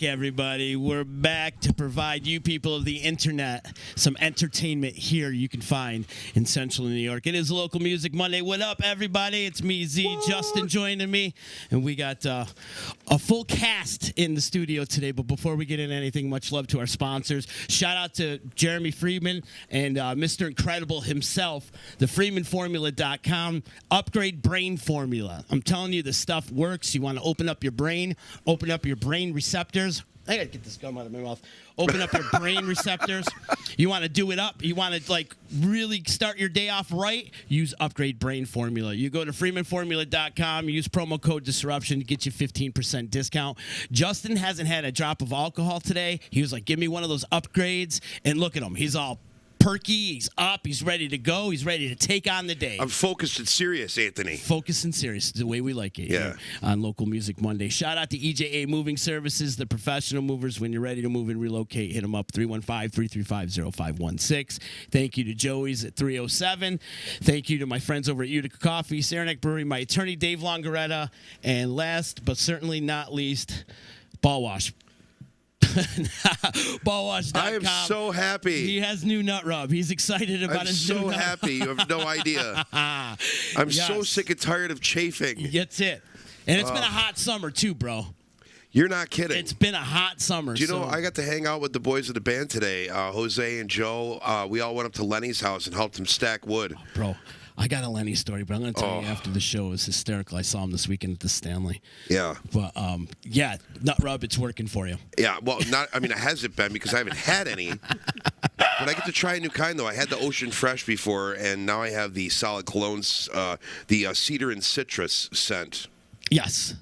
back, everybody. We're back to provide you people of the internet some entertainment here you can find in Central New York. It is Local Music Monday. What up, everybody? It's me, Z, Justin joining me. And we got a full cast in the studio today. But before we get into anything, much love to our sponsors. Shout out to Jeremy Friedman and Mr. Incredible himself, the FreemanFormula.com Upgrade Brain Formula. I'm telling you, this stuff works. You want to open up your brain, open up your brain receptors. I gotta get this gum out of my mouth. Open up your brain receptors. You want to do it up. You want to really start your day off right. Use Upgrade Brain Formula. You go to FreemanFormula.com. Use promo code Disruption to get you 15% discount. Justin hasn't had a drop of alcohol today. He was like, "Give me one of those upgrades," and look at him. He's all perky, he's up, he's ready to go, he's ready to take on the day. I'm focused and serious, Anthony. Focused and serious, the way we like it here on Local Music Monday. Shout out to EJA Moving Services, the professional movers. When you're ready to move and relocate, hit them up, 315-335-0516. Thank you to Joey's at 307. Thank you to my friends over at Utica Coffee, Saranac Brewery, my attorney, Dave Longaretta, and last but certainly not least, Ball Wash. Ballwash.com. I am so happy. He has new nut rub. He's excited about his new nut rub. I'm so happy. You have no idea. I'm so sick and tired of chafing. That's it. And it's been a hot summer, too, bro. You're not kidding. It's been a hot summer. Do you know, I got to hang out with the boys of the band today, Jose and Joe. We all went up to Lenny's house and helped him stack wood. Oh, bro. I got a Lenny story, but I'm going to tell you after the show. It was hysterical. I saw him this weekend at the Stanley. Yeah. But, nut rub, it's working for you. Yeah, well, it hasn't been because I haven't had any. But I get to try a new kind, though. I had the Ocean Fresh before, and now I have the Solid Colognes, the Cedar and Citrus scent. Yes.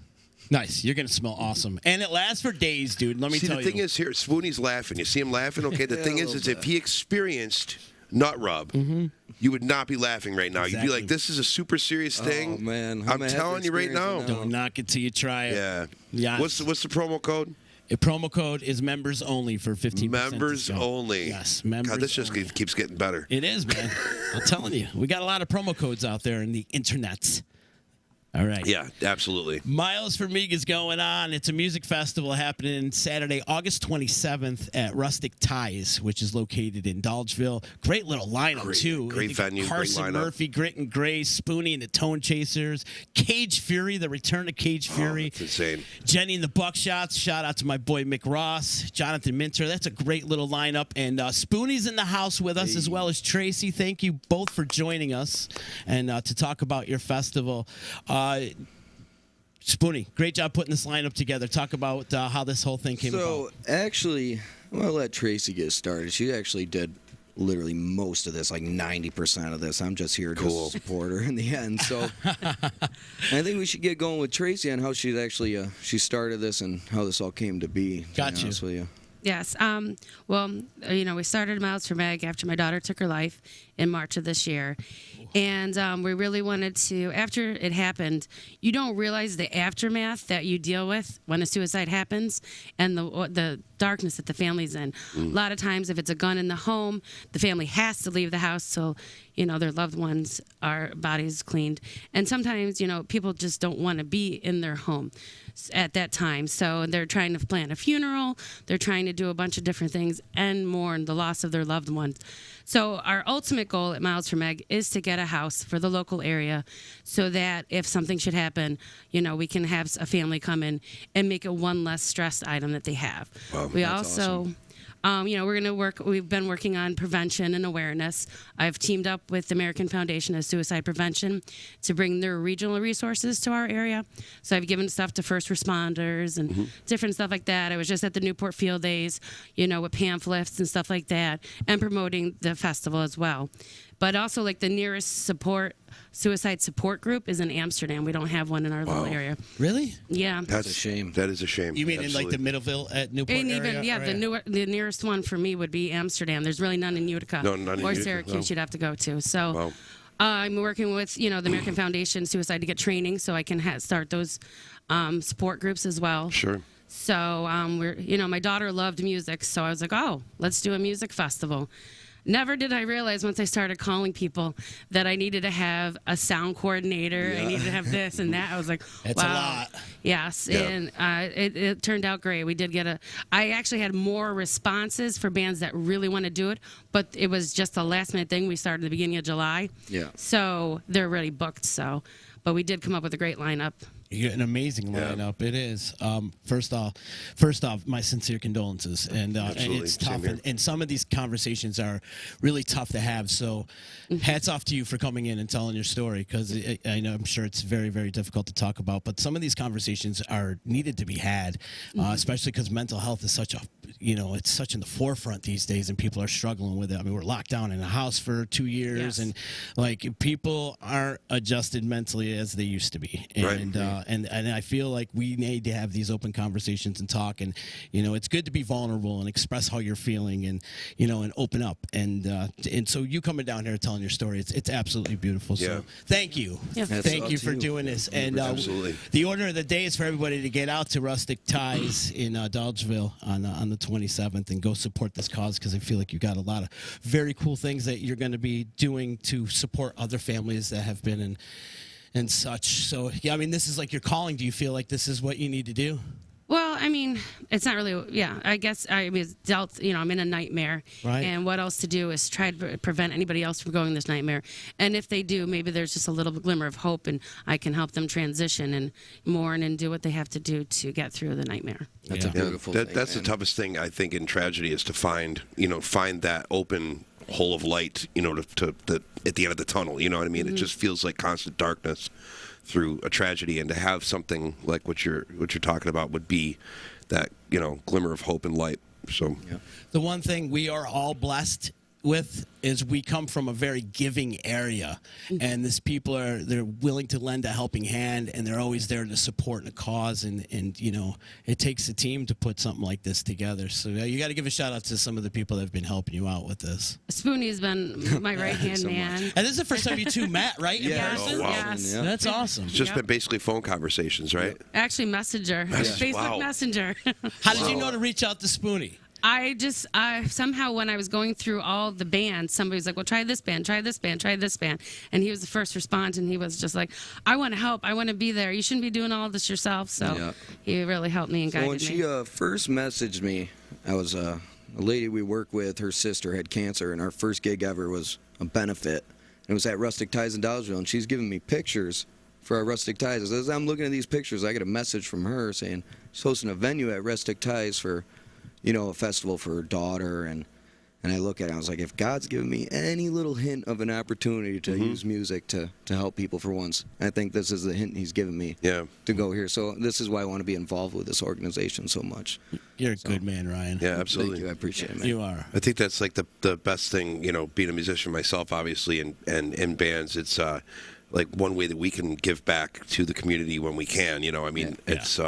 Nice. You're going to smell awesome. And it lasts for days, dude. Let me tell you. See, the thing is here, Spoonie's laughing. You see him laughing? Okay, the thing is if he experienced nut rub, you would not be laughing right now. Exactly. You'd be like, this is a super serious thing. Oh, man. I'm telling you right now. Don't knock it till you try it. Yeah. Yes. What's the promo code? The promo code is members only for 15%. Members discount. only. Yes, members God, this just only. keeps getting better. It is, man. I'm telling you. We got a lot of promo codes out there in the internets. All right. Yeah, absolutely. Miles for Meag is going on. It's a music festival happening Saturday, August 27th at Rustic Ties, which is located in Dolgeville. Great little lineup, too. Great venue, Carson great lineup. Murphy, Grit and Grace, Spoonie and the Tone Chasers, Cage Fury, the return of Cage Fury. That's insane. Jenny and the Buckshots. Shout out to my boy Mick Ross, Jonathan Minter. That's a great little lineup. And Spoonie's in the house with us as well as Tracy. Thank you both for joining us and to talk about your festival. Spoonie, great job putting this lineup together. Talk about how this whole thing came about. So, actually, I'll let Tracy get started. She actually did literally most of this, like 90% of this. I'm just here to support her in the end. So, I think we should get going with Tracy on how she's actually she started this and how this all came to be. Got you. With you. Yes. We started Miles for Meg after my daughter took her life in March of this year. And we really wanted to, after it happened, you don't realize the aftermath that you deal with when a suicide happens and the darkness that the family's in. A lot of times, if it's a gun in the home, the family has to leave the house till, their loved ones are bodies cleaned. And sometimes, people just don't want to be in their home at that time. So they're trying to plan a funeral. They're trying to do a bunch of different things and mourn the loss of their loved ones. So our ultimate goal at Miles for Meg is to get a house for the local area so that if something should happen, we can have a family come in and make it one less stressed item that they have. Wow, we also... awesome. We've been working on prevention and awareness. I've teamed up with the American Foundation of Suicide Prevention to bring their regional resources to our area. So I've given stuff to first responders and different stuff like that. I was just at the Newport Field Days, with pamphlets and stuff like that, and promoting the festival as well. But also, the nearest suicide support group is in Amsterdam. We don't have one in our little area. Really? Yeah. That's a shame. That is a shame. You mean Absolutely. in the Middleville at Newport And area? even, the nearest one for me would be Amsterdam. There's really none in Utica. No, none in or Utica, Syracuse no. you'd have to go to. So Wow. I'm working with, the American Foundation Suicide to get training so I can start those support groups as well. Sure. So my daughter loved music, so I was like, oh, let's do a music festival. never did I realize once I started calling people that I needed to have a sound coordinator. I needed to have this and that. I was like, It's wow. a lot. Yes, Yeah. and it turned out great. We did get I actually had more responses for bands that really want to do it, but it was just a last minute thing. We started at the beginning of July. Yeah. So they're already booked. So, but we did come up with a great lineup. You got an amazing Yeah. lineup. It is. First off, my sincere condolences, and Absolutely. it's Same tough. here. And some of these conversations are really tough to have. So, hats off to you for coming in and telling your story, because I know I'm sure it's very, very difficult to talk about. But some of these conversations are needed to be had, especially because mental health is such a, it's such in the forefront these days, and people are struggling with it. I mean, we're locked down in a house for 2 years, Yes. and like people aren't adjusted mentally as they used to be, Right. and I feel like we need to have these open conversations and talk, and it's good to be vulnerable and express how you're feeling, and and open up, and so you coming down here telling your story, it's absolutely beautiful. Yeah. So thank you, Yeah. thank That's you up for to you. doing this, and Absolutely. the order of the day is for everybody to get out to Rustic Ties in Dodgeville on the 27th and go support this cause, because I feel like you got a lot of very cool things that you're going to be doing to support other families that have been in and such. So, yeah, I mean, this is like your calling. Do you feel like this is what you need to do? Well, I mean, it's not really, I guess I was dealt, I'm in a nightmare. Right. And what else to do is try to prevent anybody else from going this nightmare. And if they do, maybe there's just a little glimmer of hope, and I can help them transition and mourn and do what they have to do to get through the nightmare. That's Yeah. a beautiful thing. That's man. the toughest thing, I think, in tragedy, is to find that open hole of light, to at the end of the tunnel. You know what I mean? It just feels like constant darkness through a tragedy, and to have something like what you're talking about would be that glimmer of hope and light. So The one thing we are all blessed with is we come from a very giving area, and these people they're willing to lend a helping hand, and they're always there to support a cause, and it takes a team to put something like this together. So you got to give a shout out to some of the people that have been helping you out with this. Spoonie's been my right hand so man. And this is the first time you two met, right? in Yeah. person? Oh, wow. Yes. Yeah. That's awesome. it's just Yep. been basically phone conversations, right? Actually, Messenger. Facebook Wow. Messenger. How did you know to reach out to Spoonie? I somehow, when I was going through all the bands, somebody was like, well, try this band, try this band, try this band. And he was the first response, and he was just like, I want to help. I want to be there. You shouldn't be doing all this yourself. So Yeah. he really helped me and So guided when me. she first messaged me, I was a lady we work with. Her sister had cancer, and our first gig ever was a benefit. It was at Rustic Ties in Dodgeville, and she's giving me pictures for our Rustic Ties. As I'm looking at these pictures, I get a message from her saying she's hosting a venue at Rustic Ties for, a festival for her daughter, and I look at it, I was like, if God's given me any little hint of an opportunity to use music to help people for once, I think this is the hint he's given me Yeah. to go here. So this is why I want to be involved with this organization so much. You're a good man, Ryan. Yeah, absolutely. Thank you. I appreciate it, man. You are. I think that's like the best thing, being a musician myself, obviously, and in bands, it's like one way that we can give back to the community when we can. I mean, it's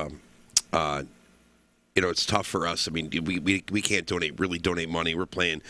it's tough for us. I mean, we can't donate money. We're playing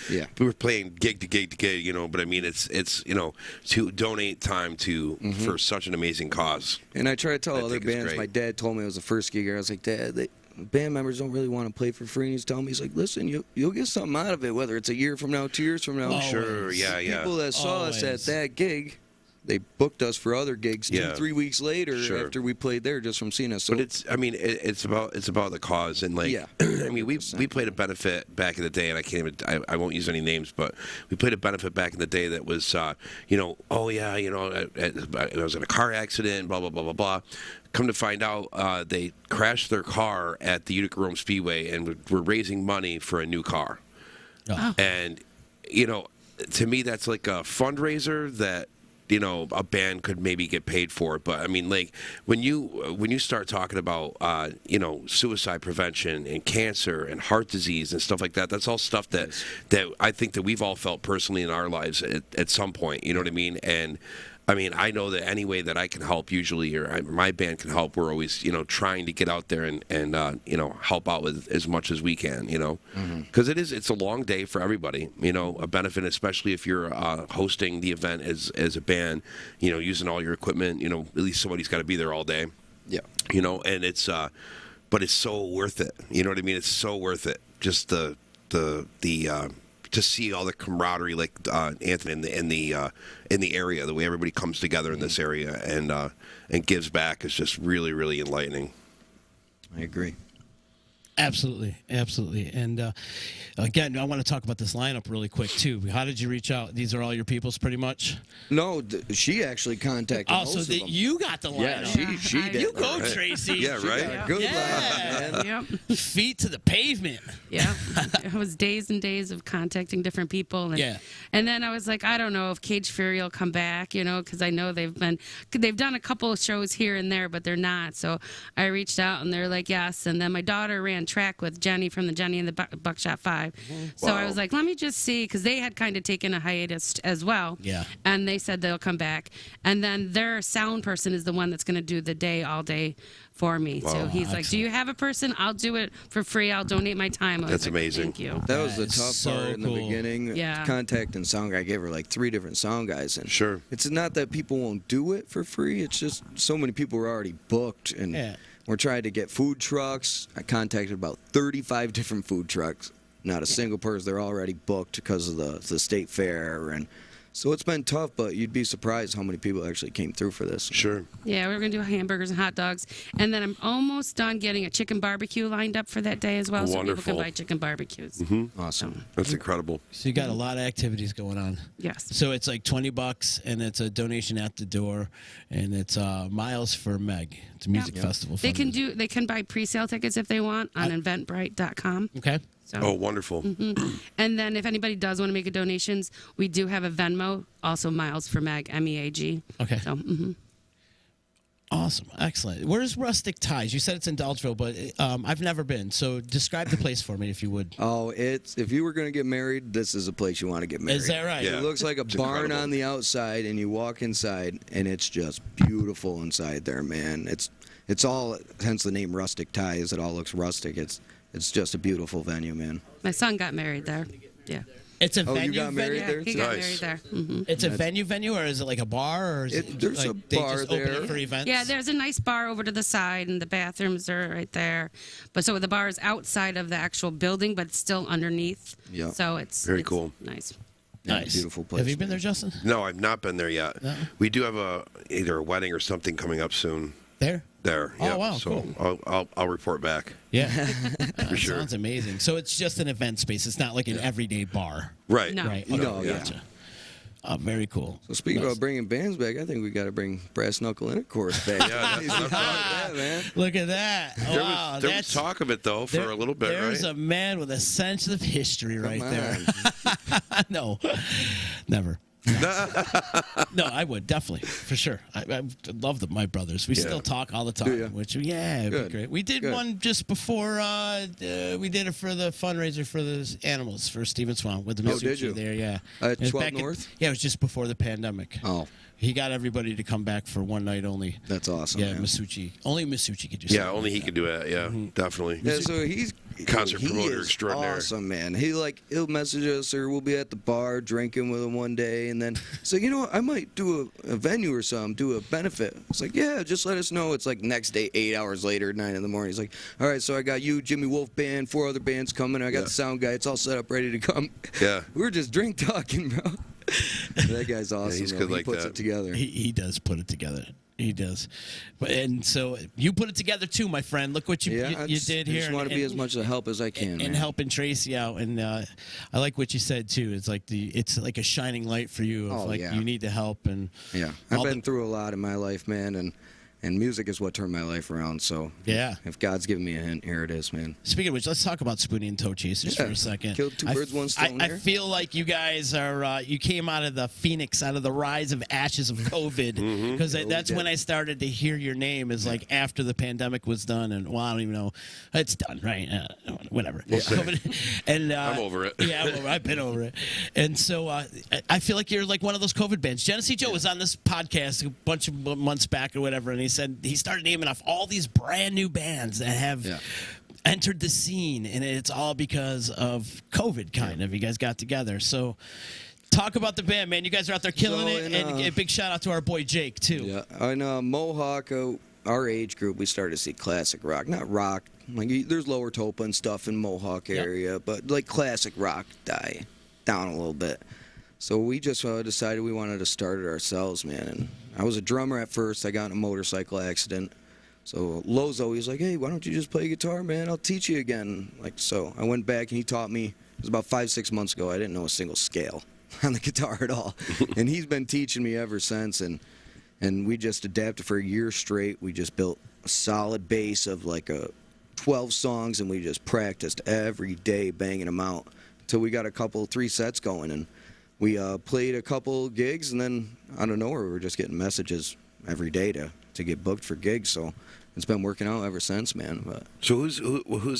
gig to gig to gig, but I mean, it's to donate time for such an amazing cause. And I try to tell I other think it's bands. great. My dad told me it was the first gig. I was like, Dad, band members don't really want to play for free. And he's telling me, he's like, listen, you'll get something out of it, whether it's a year from now, 2 years from now. Oh, Sure, yeah. People that saw us Always. at that gig, they booked us for other gigs 2-3 weeks later Sure. after we played there just from seeing us. So But it's about the cause, and like, Yeah. I mean, we played a benefit back in the day, and I won't use any names, but we played a benefit back in the day that was I was in a car accident, blah blah blah blah blah. Come to find out, they crashed their car at the Utica Rome Speedway, and were raising money for a new car. Oh. And to me, that's like a fundraiser that a band could maybe get paid for it. But I mean, like when you start talking about suicide prevention and cancer and heart disease and stuff like that, that's all stuff that I think that we've all felt personally in our lives at some point. You know what I mean? And I mean, I know that any way that I can help, usually, or my band can help, we're always, trying to get out there and help out with as much as we can, because it's a long day for everybody, a benefit, especially if you're hosting the event as a band, using all your equipment, at least somebody's got to be there all day, and it's, but it's so worth it. You know what I mean? It's so worth it. Just the to see all the camaraderie, like Anthony in the area, the way everybody comes together in this area and gives back is just really, really enlightening. I agree. Absolutely, absolutely. And again, I want to talk about this lineup really quick too. How did you reach out? These are all your peoples, pretty much. No, she actually contacted most of them. You got the lineup. Yeah, she did. You go, Tracy. Yeah, right. Good Yeah. luck, man. Yep. Feet to the pavement. Yeah. It was days and days of contacting different people. And, Yeah. And then I was like, I don't know if Cage Fury will come back, because I know they've done a couple of shows here and there, but they're not. So I reached out and they're like, yes. And then my daughter ran track with Jenny from the Jenny and the Buckshot 5. So I was like, let me just see, because they had kind of taken a hiatus as well. Yeah. And they said they'll come back. And then their sound person is the one that's going to do the day all day for me. So he's like, do you have a person? I'll do it for free. I'll donate my time. That's amazing. Thank you. That was the That is tough so part in the cool. beginning. Yeah. Contacting sound guy. I gave her like 3 different sound guys. And Sure. It's not that people won't do it for free. It's just so many people were already booked. And Yeah. we're trying to get food trucks. I contacted about 35 different food trucks. Not a single person. They're already booked because of the state fair. And so it's been tough, but you'd be surprised how many people actually came through for this. Sure. Yeah, we're going to do hamburgers and hot dogs. And then I'm almost done getting a chicken barbecue lined up for that day as well. So people Wonderful. can buy chicken barbecues. Awesome. That's incredible. So you got a lot of activities going on. Yes. So it's like $20, and it's a donation at the door, and it's miles for Meag. It's a music festival. They can fundraiser. they can buy pre-sale tickets if they want on eventbrite.com. Okay. So, Oh, wonderful. and then if anybody does want to make a donations, we do have a Venmo, also Miles for Meag, MEAG. Okay. So, Awesome. Excellent. Where's Rustic Ties? You said it's in Dalteville, but I've never been. So describe the place for me, if you would. Oh, if you were going to get married, this is a place you want to get married. Is that right? Yeah. It looks like a It's barn incredible. on the outside, and you walk inside, and it's just beautiful inside there, man. It's all, hence the name Rustic Ties. It all looks rustic. It's just a beautiful venue, man. my son got married there. Yeah. It's a Oh, you venue. got married Yeah, there he too? got Nice. married there. It's a venue, or is it like a bar, or is it There's like a they bar just open there. it for events? Yeah, there's a nice bar over to the side, and the bathrooms are right there. But so the bar is outside of the actual building, but it's still underneath. Yeah. So it's Very it's cool. Nice. Nice. Beautiful place. Have you been there, Justin? No, I've not been there yet. No? We do have either a wedding or something coming up soon. There? There. Oh, Yep. wow, So cool. I'll report back. Yeah. For sure. Sounds amazing. So it's just an event space. It's not like an everyday bar. Right. No. Right. No, Okay, yeah. Gotcha. Very cool. So speaking Nice. about bringing bands back, I think we got to bring Brass Knuckle Intercourse back. Yeah, that's what I'm talking Yeah, man. Look at that. There Wow, was there was that's talk of it though for a little bit, There's right? a man with a sense of history right Come there. No, never. No, I would definitely for sure. I love my brothers. We Yeah. still talk all the Do time, ya? which it'd be Good. great. We did Good. one just before. We did it for the fundraiser for the animals for Stephen Swan with the Oh, did Masucci you? there. Yeah, At It was 12 back North? yeah, it was just before the pandemic. Oh, He got everybody to come back for one night only. that's awesome. Yeah, man. Masucci. Only Masucci could do. Yeah, something only like he that. could do it. Yeah, definitely. Yeah, so he's Concert he promoter is extraordinaire. Awesome, man. He'll message us, or we'll be at the bar drinking with him one day, and then so you know what, I might do a venue or something, do a benefit. It's like, yeah, just let us know. It's like next day, 8 hours later, 9 in the morning. He's like, all right, so I got you, Jimmy Wolf Band, 4 other bands coming. I got Yeah. the sound guy. It's all set up, ready to come. Yeah. We were just drink talking, bro. That guy's awesome. he's though. good he like puts that. it together. He does put it together. He does. And so you put it together too, my friend. Look what you did I here. just want to be as much of a help as I can, and man. helping Tracy out. And I like what you said too. It's like a shining light for you. Of Oh, like yeah. you need the help and Yeah, I've all the- been through a lot in my life, man, and music is what turned my life around. So Yeah. if God's given me a hint, here it is, man. Speaking of which, let's talk about Spoonie and Toe Chasers Yeah. for a second. Killed two birds, one stone I here. feel like you guys are, you came out of the phoenix, out of the rise of ashes of COVID. Because that's we when did. I started to hear your name is like after the pandemic was done. And well, I don't even know. It's done, right? Whatever. COVID, and, I'm over it. Yeah, I'm over, I've been over it. And so I feel like you're like one of those COVID bands. Genesee Joe was on this podcast a bunch of months back or whatever. And he said he started naming off all these brand new bands that have entered the scene, and it's all because of COVID, kind of. You guys got together. So talk about the band, man. You guys are out there killing So it, in, and a big shout out to our boy Jake, too. Yeah, in Mohawk, our age group, we started to see classic rock, not rock. Like there's Lower Topa and stuff in Mohawk area, but like classic rock die. down a little bit. So we just decided we wanted to start it ourselves, man. And I was a drummer at first. I got in a motorcycle accident. So Lozo, he was like, hey, why don't you just play guitar, man? I'll teach you again. Like, so I went back and he taught me. It was about 5-6 months ago. I didn't know a single scale on the guitar at all. And he's been teaching me ever since. And we just adapted for a year straight. We just built a solid base of like 12 songs, and we just practiced every day, banging them out until we got 3 sets going. And we played a couple gigs, and then out of nowhere, we were just getting messages every day to get booked for gigs. So it's been working out ever since, man. But So who's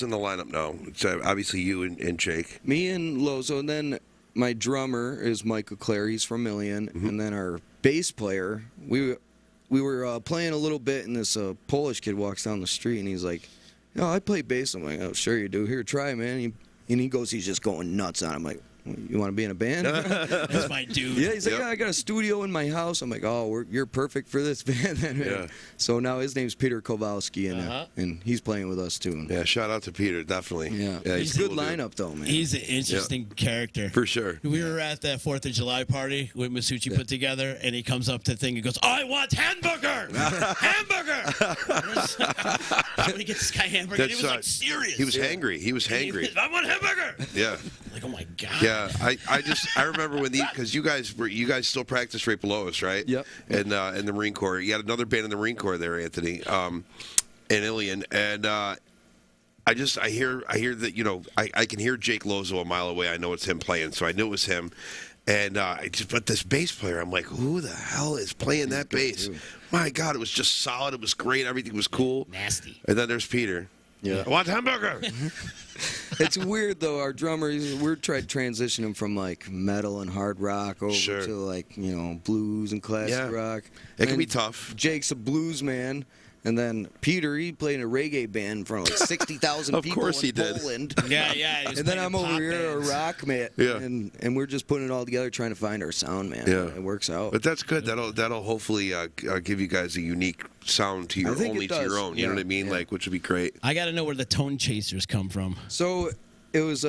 in the lineup now? So obviously you and Jake. me and Lozo, and then my drummer is Michael Clare. He's from Million, and then our bass player. We were playing a little bit, and this Polish kid walks down the street, and he's like, "Oh, I play bass." I'm like, "Oh, sure you do. Here, try, man." And he goes, he's just going nuts on him. I'm like, you want to be in a band? That's my dude. Yeah, he's like, Yep. yeah, I got a studio in my house. I'm like, oh, you're perfect for this band then, man. Yeah. So now his name's Peter Kowalski, and he's playing with us too. Yeah, shout out to Peter, definitely. Yeah, he's he's a good cool, dude. lineup though, man. He's an interesting character. For sure. We were at that 4th of July party with Masucci put together, and he comes up to the thing and goes, I want hamburger! Hamburger! Can we get this guy hamburger? And he was like serious. He was hangry. He was hangry. I want hamburger! Yeah. Like, oh my God. Yeah, I remember when because you guys still practice right below us, right? Yep. And in the Marine Corps, you had another band in the Marine Corps there, Anthony, and Ilian, and I hear that I can hear Jake Lozo a mile away. I know it's him playing, so I knew it was him. And but this bass player, I'm like, who the hell is playing that bass? My God, it was just solid. It was great. Everything was cool. Nasty. And then there's Peter. Yeah. I want hamburger. It's weird though. Our drummer, we're trying to transition him from like metal and hard rock over Sure. to like blues and classic rock. It can And be tough. Jake's a blues man, and then Peter, he played in a reggae band in front of like 60,000 Of people course in he did. Poland. Yeah. He was And then playing I'm over pop here bands. a rock man, Yeah. and we're just putting it all together, trying to find our sound, man. Yeah. It works out. But that's good. That'll hopefully give you guys a unique sound to I your think only it to your does. own. You know Yeah, what I mean? yeah. Like, which would be great. I got to know where the tone chasers come from. So it was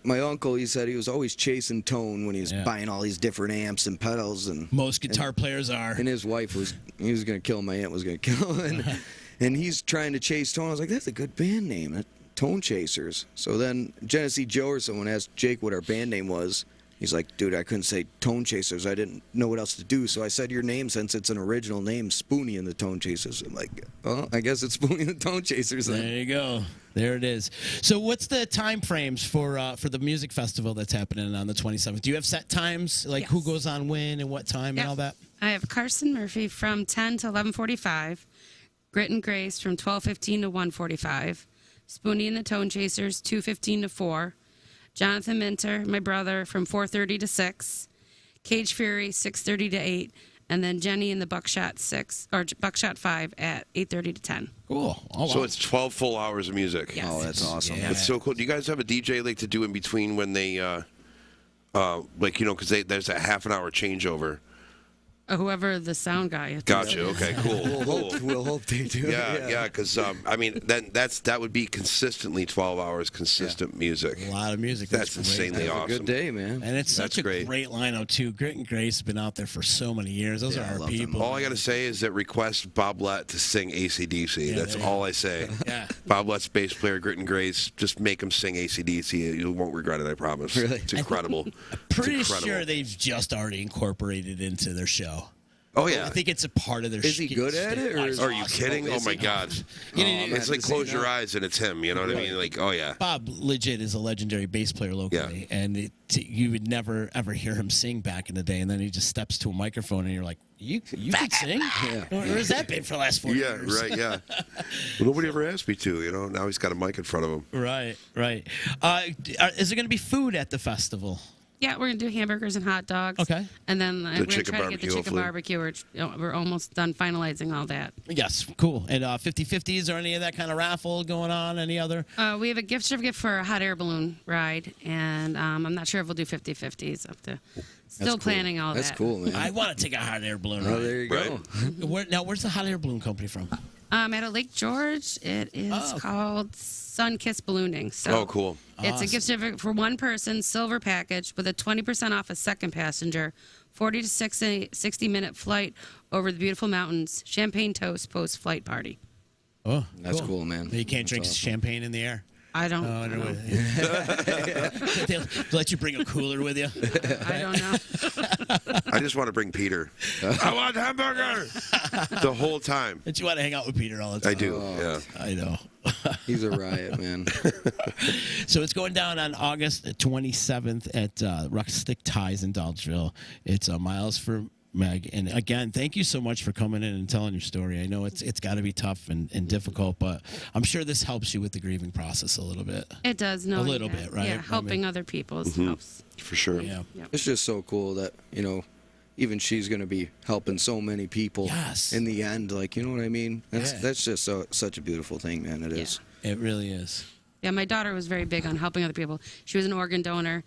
my uncle. He said he was always chasing tone when he was Yeah. buying all these different amps and pedals, and Most guitar players are. and his wife was gonna kill him. My aunt was gonna kill him, and he's trying to chase tone. I was like, that's a good band name, Tone Chasers. So then Genesee Joe or someone asked Jake what our band name was. He's like, dude, I couldn't say Tone Chasers. I didn't know what else to do. So I said your name since it's an original name, Spoonie and the Tone Chasers. I'm like, oh, I guess it's Spoonie and the Tone Chasers then. There you go. There it is. So what's the time frames for the music festival that's happening on the 27th? Do you have set times, like who Yes. goes on when and what time and all that? I have Carson Murphy from 10 to 11:45, Grit and Grace from 12:15 to 1:45, Spoonie and the Tone Chasers 2:15 to 4, Jonathan Minter, my brother, from 4:30 to 6, Cage Fury 6:30 to 8, and then Jenny and the Buckshot 5 at 8:30 to 10. Cool. Oh, wow. So it's 12 full hours of music. Yes. Oh, that's awesome. Yeah. It's so cool. Do you guys have a DJ like to do in between when they, because there's a half an hour changeover? Whoever the sound guy is. Gotcha. Okay. Cool. We'll hope they do. Yeah. Because I mean, then that would be consistently 12 hours consistent music. a lot of music. That's great. insanely Have a awesome. good day, man. And it's such That's a great. great lineup too. Grit and Grace have been out there for so many years. Those Yeah, I are our love them. people. All I got to say is that request Bob Lett to sing AC/DC. That's there you all I say. Yeah. Bob Lett's bass player, Grit and Grace. Just make him sing AC/DC. You won't regret it, I promise. Really? It's incredible. Pretty It's incredible. sure they've just already incorporated into their show. Oh, yeah. I think it's a part of their. Is he good at it, or is- Are you kidding? Oh, my God. You know, I'm It's happy like to see close your that. eyes and it's him. You know what I mean? Like, oh, yeah. Bob legit is a legendary bass player locally, and you would never ever hear him sing back in the day, and then he just steps to a microphone, and you're like, you can sing? Where has that been for the last 4 Yeah, years? right, yeah. Well, nobody ever asked me to, you know. Now he's got a mic in front of him. Right. Is there going to be food at the festival? Yeah, we're gonna do hamburgers and hot dogs. Okay. And then we're gonna chicken try to get the barbecue, chicken hopefully. barbecue. We're almost done finalizing all that. Yes, cool. And 50/50s or any of that kind of raffle going on? Any other? We have a gift certificate for a hot air balloon ride, and I'm not sure if we'll do 50/50s. Still planning all That's that. cool, man. I want to take a hot air balloon Oh, ride. there you go. Right. Where's the hot air balloon company from? At a Lake George, it is called Sun Kiss Ballooning. So cool. It's a gift certificate for one person, silver package with a 20% off a second passenger, 40 to 60-minute flight over the beautiful mountains, champagne toast post-flight party. Oh, That's cool, man. You can't That's drink awesome. champagne in the air. I don't Oh, no. know. They'll let you bring a cooler with you. I don't know. I just want to bring Peter. I want hamburger the whole time. But you want to hang out with Peter all the time. I do. Yeah. I know. He's a riot, man. So it's going down on August 27th at Rustic Ties in Dolgeville. It's miles for Meg. And again, thank you so much for coming in and telling your story. I know it's got to be tough and difficult, but I'm sure this helps you with the grieving process a little bit. It does. No, A little bit, right? Yeah, helping other people helps. For sure. Yeah. It's just so cool that, even she's going to be helping so many people Yes. in the end. Like, you know what I mean? Yeah. That's just such a beautiful thing, man. It is. It really is. Yeah, my daughter was very big on helping other people. She was an organ donor.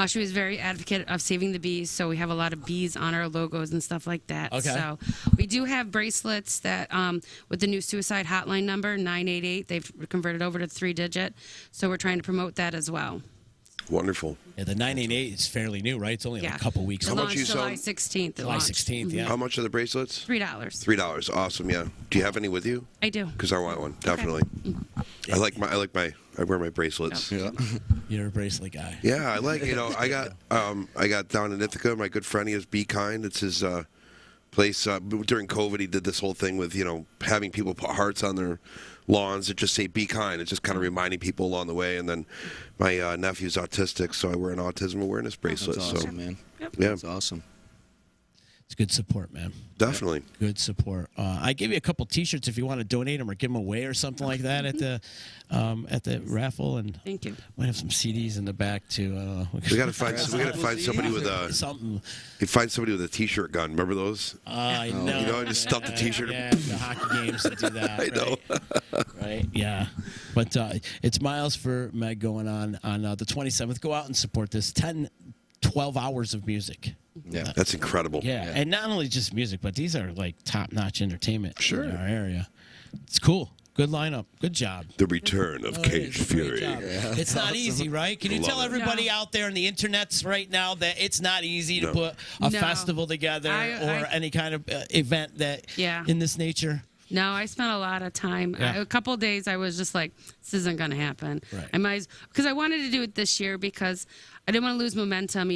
She was very advocate of saving the bees, so we have a lot of bees on our logos and stuff like that. Okay. So we do have bracelets that, with the new suicide hotline number, 988, they've converted over to 3-digit. So we're trying to promote that as well. Wonderful. Yeah, the 988 is fairly new, right? It's only like Yeah. a couple weeks It old. much launched you sell? July 16th. July 16th, yeah. How much are the bracelets? $3. $3. Awesome. Yeah. Do you have any with you? I do. Because I want one. Definitely. I wear my bracelets. Yeah. You're a bracelet guy. Yeah, I like. I got down in Utica. My good friend, he has Be Kind. It's his place. During COVID, he did this whole thing with having people put hearts on their lawns that just say "Be Kind." It's just kind of reminding people along the way. And then my nephew's autistic, so I wear an autism awareness bracelet. That's awesome, man. Yeah, That's awesome. It's good support, man. definitely. Good support. I give you a couple T-shirts if you want to donate them or give them away or something like that at the raffle, and Thank you. might have some CDs in the back too. I don't know. We gotta find somebody with a something. with a T-shirt gun. Remember those? I know. I just stuffed the T-shirt. Yeah, the hockey games that do that. I know. Right? Yeah. But it's Miles for Meg going on the 27th. Go out and support this. 12 hours of music. Yeah. That's incredible. Yeah. And not only just music, but these are like top-notch entertainment Sure. in our area. It's cool. Good lineup. Good job. The return of Cage It's a great Fury. job. It's not easy, right? Can you Love tell it. everybody No. out there in the internets right now that it's not easy to No. put a No. festival together or any kind of event that Yeah. in this nature? No, I spent a lot of time. Yeah. A couple of days, I was just like, "This isn't going to happen." Right. Because I wanted to do it this year because I didn't want to lose momentum.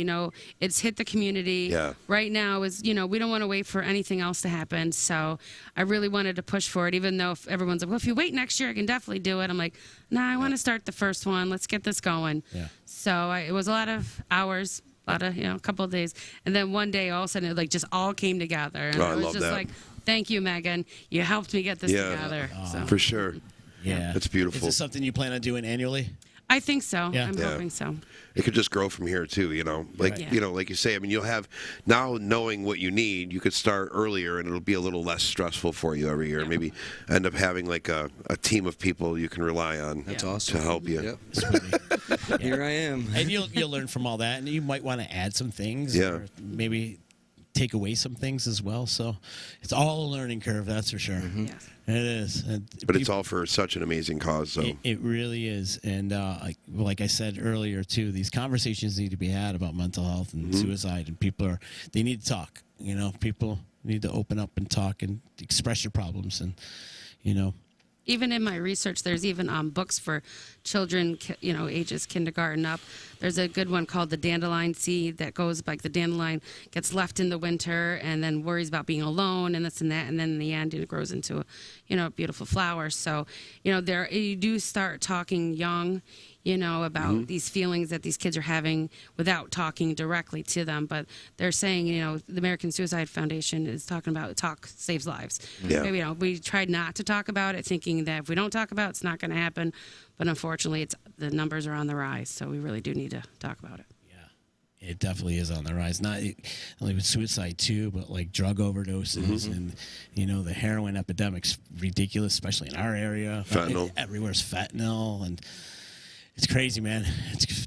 It's hit the community. Yeah. Right now is we don't want to wait for anything else to happen. So I really wanted to push for it, even though if everyone's like, "Well, if you wait next year, I can definitely do it." I'm like, "No, I want to start the first one. Let's get this going." Yeah. So it was a lot of hours. A couple of days, and then one day, all of a sudden, it just all came together, and Oh, I I was love just that. like, "Thank you, Megan. You helped me get this Yeah. together." So. For sure. Yeah. That's beautiful. Is this something you plan on doing annually? I think so. Yeah. I'm Yeah. hoping so. It could just grow from here too, like Right. like you say. I mean, you'll have now knowing what you need. You could start earlier, and it'll be a little less stressful for you every year. Yeah. Maybe end up having like a team of people you can rely on That's Yeah. awesome. to help you. Yep. Sweetie. Here I am. And you'll learn from all that, and you might want to add some things, Yeah. or maybe take away some things as well. So it's all a learning curve, that's for sure. Yes. It is. And But it's all for such an amazing cause. So It really is. And like I said earlier, too, these conversations need to be had about mental health and suicide, and they need to talk. People need to open up and talk and express your problems, and Even in my research, there's even books for children, ages kindergarten up. There's a good one called the Dandelion Seed that goes like the dandelion gets left in the winter and then worries about being alone and this and that, and then in the end it grows into a beautiful flower. So there you do start talking young. About these feelings that these kids are having without talking directly to them. But they're saying, the American Suicide Foundation is talking about talk saves lives. Yeah. Maybe, we tried not to talk about it, thinking that if we don't talk about it, it's not going to happen. But unfortunately, the numbers are on the rise. So we really do need to talk about it. yeah, it definitely is on the rise. Not only with suicide, too, but like drug overdoses and, the heroin epidemic's ridiculous, especially in our area. Fentanyl. Everywhere's fentanyl, and it's crazy, man.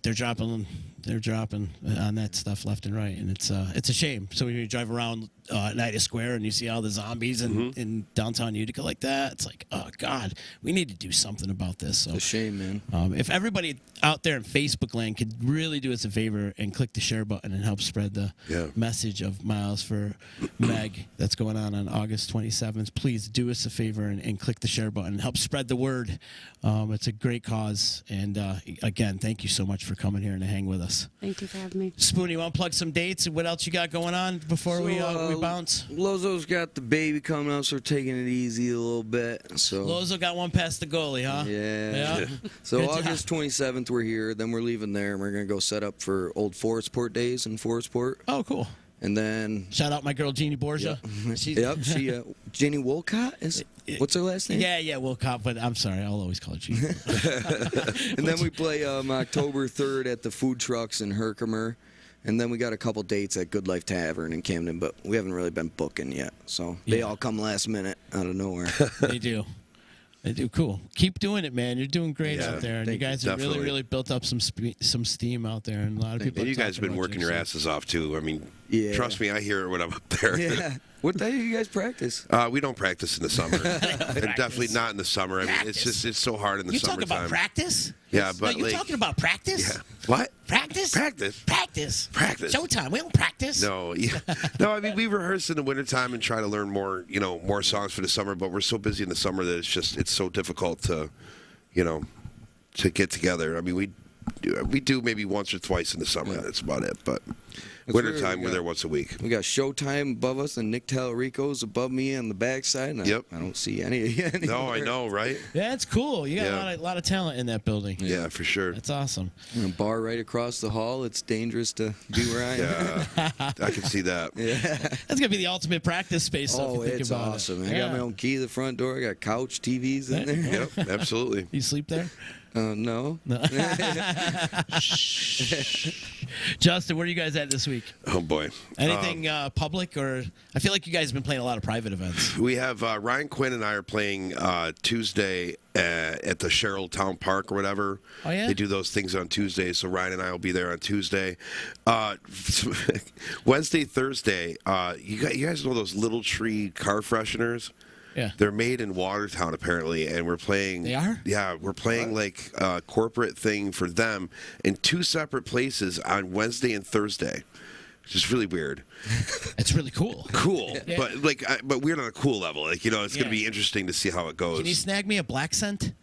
They're dropping They're dropping on that stuff left and right, and it's a shame. So when you drive around Night Square and you see all the zombies in downtown Utica like that, it's like, oh God, we need to do something about this. So It's a shame, man. if everybody out there in Facebook land could really do us a favor and click the share button and help spread the message of Miles for Meag that's going on August 27th, please do us a favor and click the share button. Help spread the word. It's a great cause. And again, thank you so much for coming here and to hang with us. Thank you for having me. Spoon, you want to plug some dates and what else you got going on before we bounce? Lozo's got the baby coming up, so we're taking it easy a little bit. So Lozo got one past the goalie, huh? Yeah. So Good August 27th, we're here. Then we're leaving there, and we're going to go set up for Old Forestport Days in Forestport. Oh, cool. And then... Shout out my girl, Jeannie Borgia. She Jenny Wolcott? What's her last name? Yeah, Wolcott, but I'm sorry. I'll always call her Jeannie. And then we play October 3rd at the food trucks in Herkimer. And then we got a couple dates at Good Life Tavern in Camden, but we haven't really been booking yet. So they all come last minute out of nowhere. They do. They do. Cool. Keep doing it, man. You're doing great out there. And you guys have really, really built up some steam out there. And a lot of people. And you guys have been working your asses off, too. I mean, trust me, I hear it when I'm up there. Yeah. What day do you guys practice? We don't practice in the summer. And definitely not in the summer. I mean, it's so hard in the summertime. You talking about practice? Yeah, but you're talking about practice? Yeah. What? Practice? Practice. Practice. Showtime. We don't practice. No, no. I mean, we rehearse in the wintertime and try to learn more, more songs for the summer. But we're so busy in the summer that it's so difficult to, to get together. I mean, we do maybe once or twice in the summer. Yeah. That's about it. But wintertime, we're there once a week. We got Showtime above us, and Nick Tallarico's above me on the backside. And I don't see any. No, I know, right? Yeah, it's cool. You got a lot of talent in that building. Yeah, for sure. That's awesome. And a bar right across the hall. It's dangerous to be where I am. Yeah, I can see that. Yeah, that's gonna be the ultimate practice space. Oh, if you think it's about awesome. It. I got my own key to the front door. I got couch TVs in there. Yep, absolutely. You sleep there? No. Justin, where are you guys at this week? Oh, boy. Anything public? Or I feel like you guys have been playing a lot of private events. We have Ryan Quinn and I are playing Tuesday at the Sherrill Town Park or whatever. Oh, yeah? They do those things on Tuesdays, so Ryan and I will be there on Tuesday. Wednesday, Thursday, you guys know those Little Tree car fresheners? Yeah. They're made in Watertown, apparently, and we're playing... They are? Yeah, we're playing, like, a corporate thing for them in two separate places on Wednesday and Thursday, which is really weird. It's really cool. Cool, Yeah. but weird on a cool level. Like, it's going to be interesting to see how it goes. Can you snag me a black scent?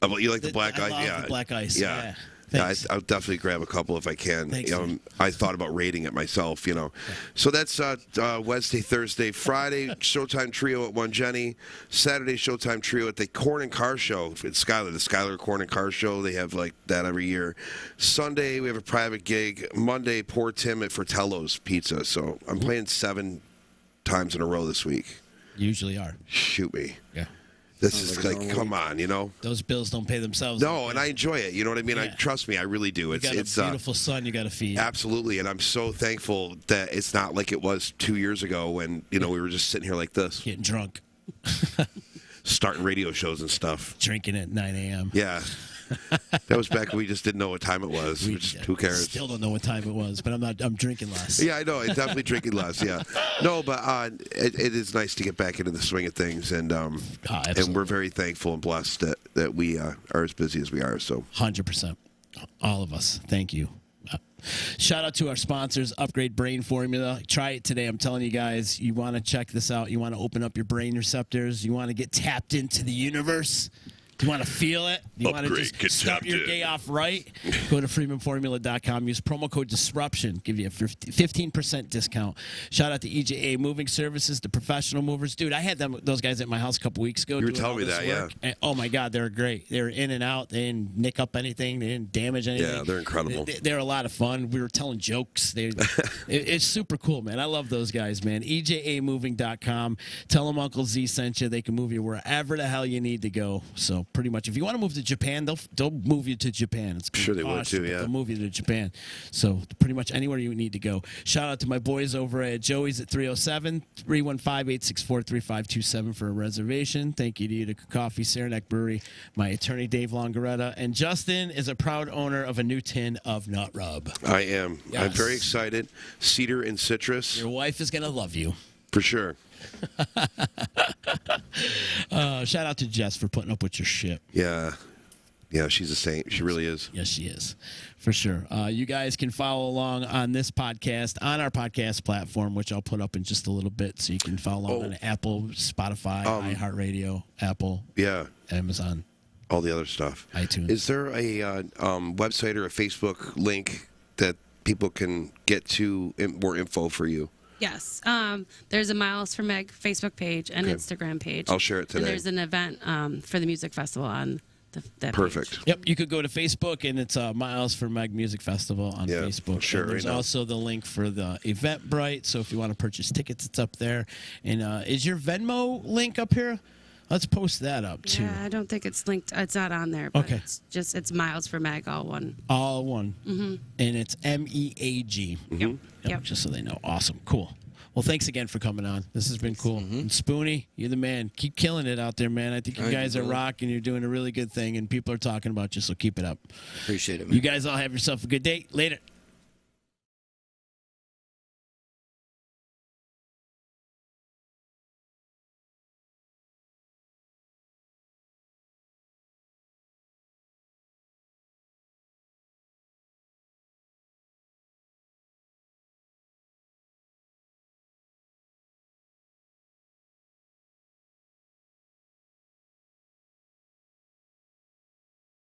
You like the black ice? I love the black ice. Yeah. Yeah, I'll definitely grab a couple if I can. Thanks, I thought about rating it myself, So that's Wednesday, Thursday, Friday, Showtime Trio at One Jenny. Saturday, Showtime Trio at the Corn and Car Show at Skylar, the Skylar Corn and Car Show. They have like that every year. Sunday, we have a private gig. Monday, Poor Tim at Fratello's Pizza. So I'm playing 7 times in a row this week. Usually are. Shoot me. Yeah. This is like, come on, Those bills don't pay themselves. No, and I enjoy it. You know what I mean? Yeah. Trust me, I really do. You got a beautiful son you got to feed. Absolutely, and I'm so thankful that it's not like it was 2 years ago when we were just sitting here like this, Getting drunk, starting radio shows and stuff, drinking at 9 a.m. Yeah. That was back when we just didn't know what time it was. Who cares? Still don't know what time it was, but I'm drinking less. Yeah, I know. I'm definitely drinking less. Yeah. No, but it is nice to get back into the swing of things, and we're very thankful and blessed that we are as busy as we are. So 100%, all of us. Thank you. Shout out to our sponsors, Upgrade Brain Formula. Try it today. I'm telling you guys, you want to check this out. You want to open up your brain receptors. You want to get tapped into the universe. You want to feel it? You want to just start your day off right? Go to freemanformula.com. Use promo code DISRUPTION. Give you a 15% discount. Shout out to EJA Moving Services, the professional movers. Dude, I had those guys at my house a couple weeks ago. You were telling me that, yeah. And, oh, my God, they were great. They were in and out. They didn't nick up anything. They didn't damage anything. Yeah, they're incredible. They're a lot of fun. We were telling jokes. It's super cool, man. I love those guys, man. EJAmoving.com. Tell them Uncle Z sent you. They can move you wherever the hell you need to go. So pretty much, if you want to move to Japan, they'll move you to Japan. It's Sure they would cost, too, but yeah. They'll move you to Japan. So pretty much anywhere you need to go. Shout out to my boys over at Joey's at 307-315-864-3527 for a reservation. Thank you to Utica Coffee, Saranac Brewery, my attorney Dave Longaretta, and Justin is a proud owner of a new tin of Nut Rub. I am. Yes. I'm very excited. Cedar and citrus. Your wife is gonna love you. For sure. Shout out to Jess for putting up with your shit. Yeah. Yeah, she's a saint. She really is. Yes, she is, for sure. You guys can follow along on this podcast on our podcast platform, which I'll put up in just a little bit, so you can follow along on Apple, Spotify, iHeartRadio, Apple, Yeah. Amazon, All the other stuff. iTunes. Is there a website or a Facebook link that people can get to more info for you? Yes. There's a Miles for Meg Facebook page and Okay. Instagram page. I'll share it today. And there's an event for the music festival on that Perfect. page. Yep, you could go to Facebook, and it's Miles for Meg Music Festival on Yeah, Facebook. I'll share it And there's right now. also the link for the Eventbrite, so if you want to purchase tickets, it's up there. And is your Venmo link up here? Let's post that up, too. Yeah, I don't think it's linked. It's not on there. But Okay. it's Miles for Meg, all one. All one. Mm-hmm. And it's MEAG. Yep. Yep. Just so they know. Awesome. Cool. Well, thanks again for coming on. This has been cool. And Spoonie, you're the man. Keep killing it out there, man. I think you Thank guys you, are brother. rocking. You're doing a really good thing, and people are talking about you, so keep it up. Appreciate it, man. You guys all have yourself a good day. Later.